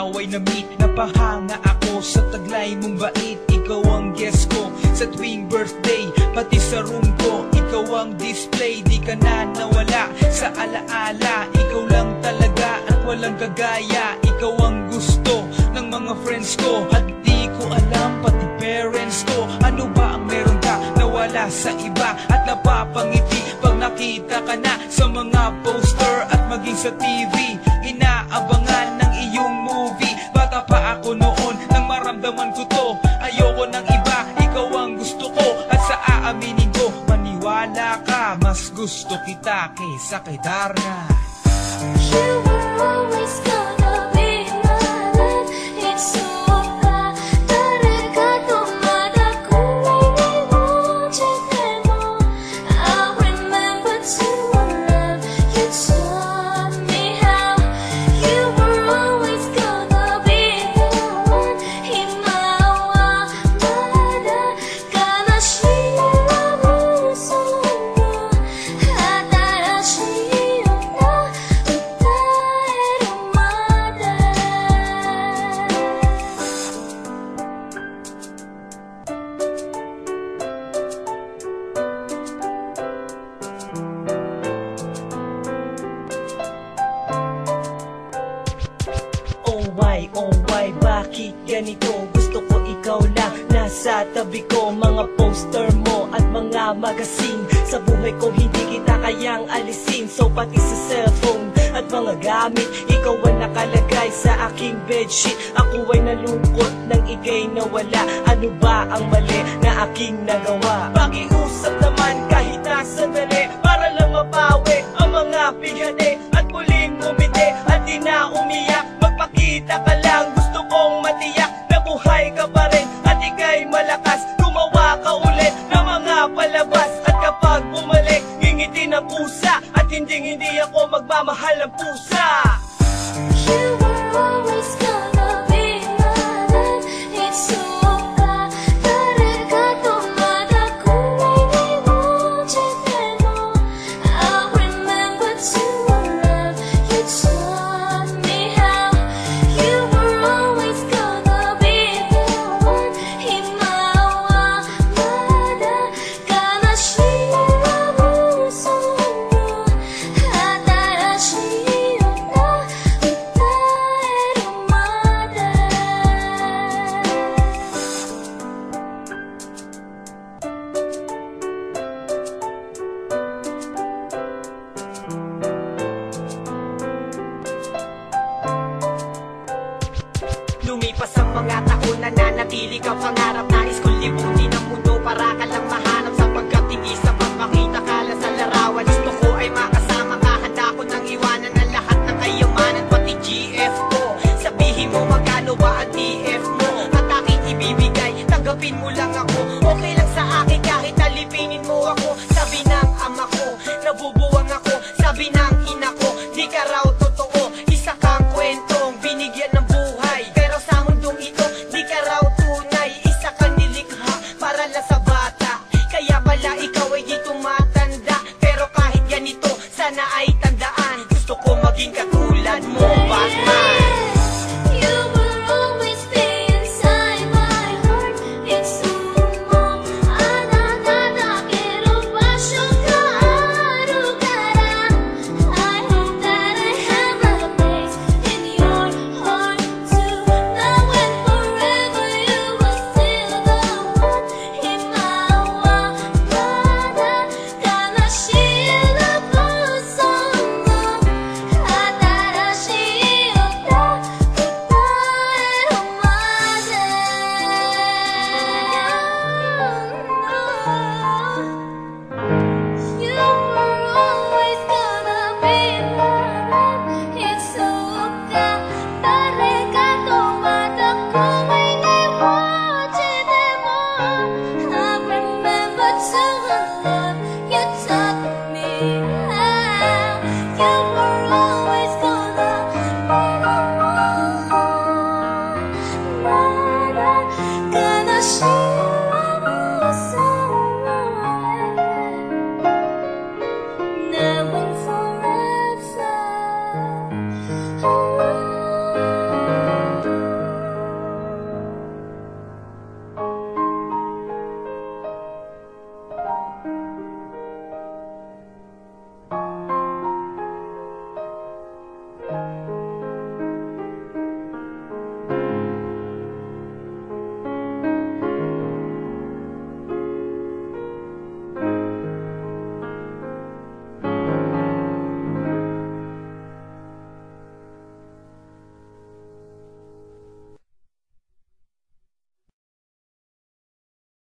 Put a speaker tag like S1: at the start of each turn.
S1: ikaw ay na-meet. Napahanga ako sa taglay mong bait. Ikaw ang guest ko sa tuwing birthday, pati sa room ko. Ikaw ang display, di ka na nawala sa alaala. Ikaw lang talaga at walang kagaya. Ikaw ang gusto ng mga friends ko, at di ko alam pati parents ko. Ano ba ang meron ka na wala sa iba, at napapangiti pag nakita ka na sa mga poster at maging sa TV. Inaabangan ng iyong movie. Bata pa ako noon nang maramdaman ko to. Ayoko ng iba, ikaw ang gusto ko. At sa aaminin ko, maniwala ka, mas gusto kita kaysa kay Darna.
S2: You were always gonna be my love. It's so bad. 따라가도 마다 꿈이 이루어질 때도 I remember to love. You taught me how. You were always gonna be the one. 희망과 마다 가나시라 무서워. 하다라시였나
S3: Oh why, bakit ganito? Gusto ko ikaw lang nasa tabi ko. Mga poster mo at mga magazine, sa buhay ko hindi kita kayang alisin. So pati sa cellphone at mga gamit, ikaw ang nakalagay sa aking bedsheet. Ako ay nalungkot nang ika'y nawala. Ano ba ang mali na aking nagawa? Pakiusap naman kahit na sandali, para lang mapawi ang mga bighani at muling umiti at di na umiyak. Magpakita ka lang, gusto kong matiyak na buhay ka pa rin at ika'y malakas. Gumawa ka ulit ng mga palabas, at kapag bumalik, ngingiti ng pusa, at hindi ako magmamahal ng pusa.
S2: You were always gonna be my love. It's so bad. 따라가도 마다 꿈이 이루어질 때도 I remember to love. You taught me how. You were always gonna be the one. 희망과 마다 가나시라 무서워. 하다라시였나
S3: Lumipas ang mga taon, nananatili ka pangarap. Nais kong libutin ang mundo para ka lang mahanap, sapagkat hindi sapat makita ka lang sa larawan. Gusto ko ay makasama ka, handa ko nang iwanan ang lahat ng kayamanan, pati GF ko. Sabihin mo magkano ba ang TF mo, at aking ibibigay, tanggapin mo lang ako. Okay lang sa akin kahit alipinin mo ako. Sabi ng ama ko, nabubuwang ako. Sabi ng ina ko, di ka raw totoo. Isa kang kwentong binigyan ng buhay, pero sa mundong ito, di ka raw tunay. Isa kang nilikha para lang sa bata, kaya pala ikaw ay di tumatanda. Pero kahit ganito, sana ay tandaan, gusto ko maging katulad mo, Batman.